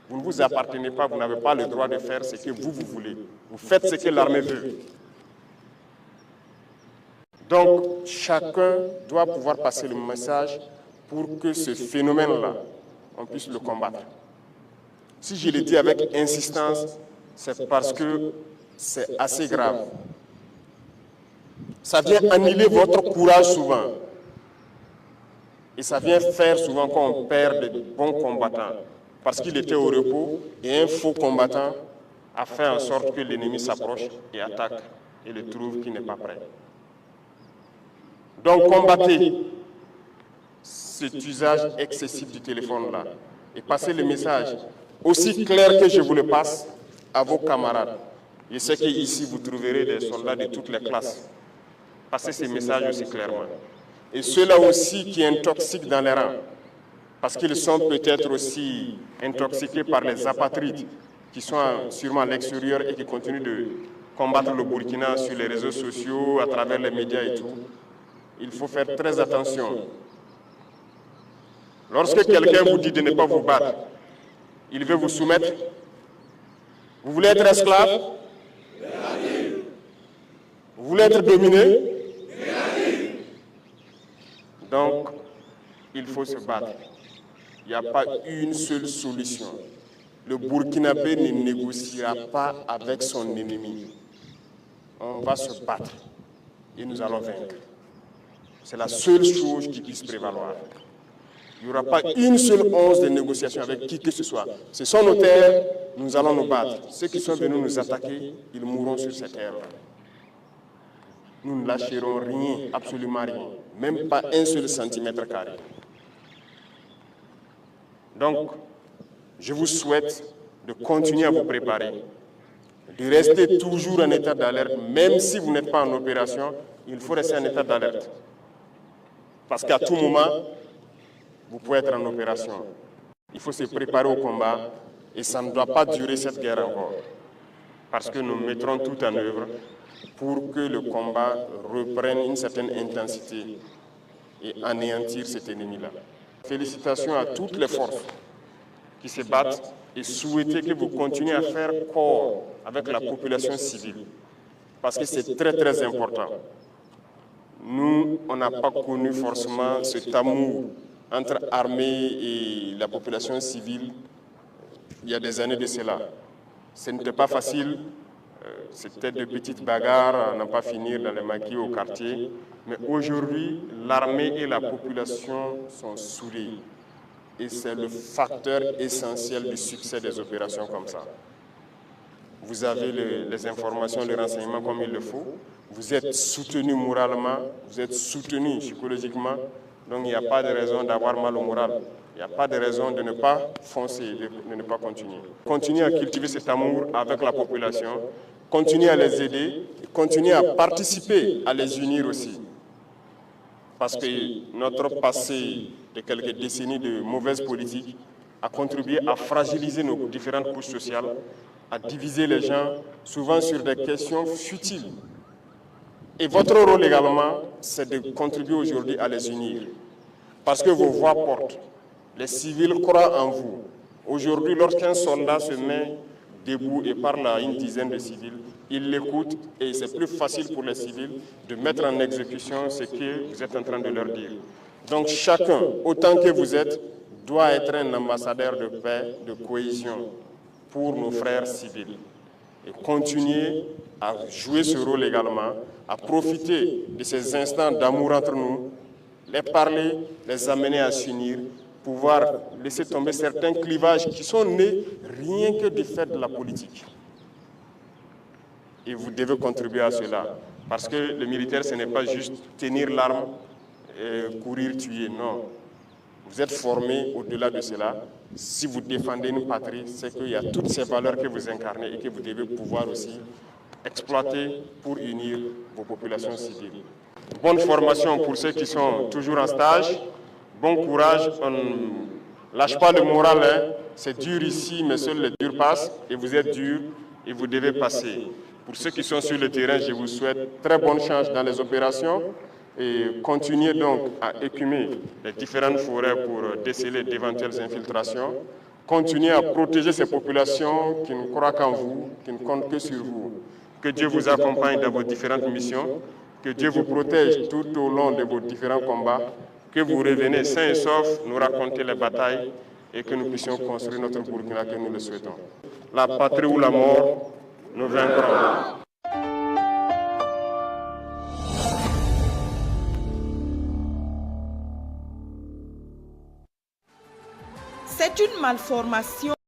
Vous ne vous appartenez pas, vous n'avez pas le droit de faire ce que vous voulez. Vous faites ce que l'armée veut. Donc, chacun doit pouvoir passer le message pour que ce phénomène-là, on puisse le combattre. Si je le dis avec insistance, c'est parce que c'est assez grave. Ça vient annihiler votre courage souvent. Et ça vient faire souvent qu'on perd de bons combattants. Parce qu'il était au repos et un faux combattant a fait en sorte que l'ennemi s'approche et attaque et le trouve qu'il n'est pas prêt. Donc combattez cet usage excessif du téléphone-là et passez le message aussi clair que je vous le passe à vos camarades. Je sais qu'ici vous trouverez des soldats de toutes les classes. Passez ces messages aussi clairement. Et ceux-là aussi qui intoxiquent dans les rangs, parce qu'ils sont peut-être aussi intoxiqués par les apatrides qui sont sûrement à l'extérieur et qui continuent de combattre le Burkina sur les réseaux sociaux, à travers les médias et tout. Il faut faire très attention. Lorsque quelqu'un vous dit de ne pas vous battre, il veut vous soumettre. Vous voulez être esclave? Vous voulez être dominé? Donc, il faut se battre. Il n'y a pas une seule solution. Le Burkinabé ne négociera pas avec son ennemi. On va se battre et nous allons vaincre. C'est la seule chose qui puisse prévaloir. Il n'y aura pas une seule once de négociation avec qui que ce soit. Ce sont nos terres, nous allons nous battre. Ceux qui sont venus nous attaquer, ils mourront sur ces terres. Nous ne lâcherons rien, absolument rien, même pas un seul centimètre carré. Donc, je vous souhaite de continuer à vous préparer, de rester toujours en état d'alerte, même si vous n'êtes pas en opération, il faut rester en état d'alerte. Parce qu'à tout moment, vous pouvez être en opération. Il faut se préparer au combat et ça ne doit pas durer cette guerre encore. Parce que nous mettrons tout en œuvre pour que le combat reprenne une certaine intensité et anéantir cet ennemi-là. Félicitations à toutes les forces qui se battent et souhaiter que vous continuez à faire corps avec la population civile. Parce que c'est très très important. Nous, on n'a pas connu forcément cet amour entre armée et la population civile il y a des années de cela. Ce n'était pas facile, c'était de petites bagarres à n'en pas finir dans les maquis au quartier. Mais aujourd'hui, l'armée et la population sont soudées. Et c'est le facteur essentiel du succès des opérations comme ça. Vous avez les informations, les renseignements comme il le faut. Vous êtes soutenu moralement, vous êtes soutenu psychologiquement. Donc il n'y a pas de raison d'avoir mal au moral. Il n'y a pas de raison de ne pas foncer, de ne pas continuer. Continuez à cultiver cet amour avec la population. Continuez à les aider. Continuez à participer, à les unir aussi. Parce que notre passé de quelques décennies de mauvaise politique a contribué à fragiliser nos différentes couches sociales, à diviser les gens, souvent sur des questions futiles. Et votre rôle également, c'est de contribuer aujourd'hui à les unir. Parce que vos voix portent. Les civils croient en vous. Aujourd'hui, lorsqu'un soldat se met debout et parle à une dizaine de civils, ils l'écoutent et c'est plus facile pour les civils de mettre en exécution ce que vous êtes en train de leur dire. Donc chacun, autant que vous êtes, doit être un ambassadeur de paix, de cohésion pour nos frères civils. Et continuer à jouer ce rôle également, à profiter de ces instants d'amour entre nous, les parler, les amener à s'unir, pouvoir laisser tomber certains clivages qui sont nés rien que du fait de la politique. Et vous devez contribuer à cela. Parce que le militaire, ce n'est pas juste tenir l'arme, courir, tuer, non. Vous êtes formé au-delà de cela. Si vous défendez une patrie, c'est qu'il y a toutes ces valeurs que vous incarnez et que vous devez pouvoir aussi exploiter pour unir vos populations civiles. Bonne formation pour ceux qui sont toujours en stage. Bon courage, on ne lâche pas le moral. Hein. C'est dur ici, mais seuls les durs passent. Et vous êtes dur et vous devez passer. Pour ceux qui sont sur le terrain, je vous souhaite très bonne chance dans les opérations. Et continuez donc à écumer les différentes forêts pour déceler d'éventuelles infiltrations. continuez à protéger ces populations qui ne croient qu'en vous, qui ne comptent que sur vous. Que Dieu vous accompagne dans vos différentes missions, que Dieu vous protège tout au long de vos différents combats, que vous revenez sains et saufs, nous raconter les batailles et que nous puissions construire notre Burkina que nous le souhaitons. La patrie ou la mort, nous vaincrons. C'est une malformation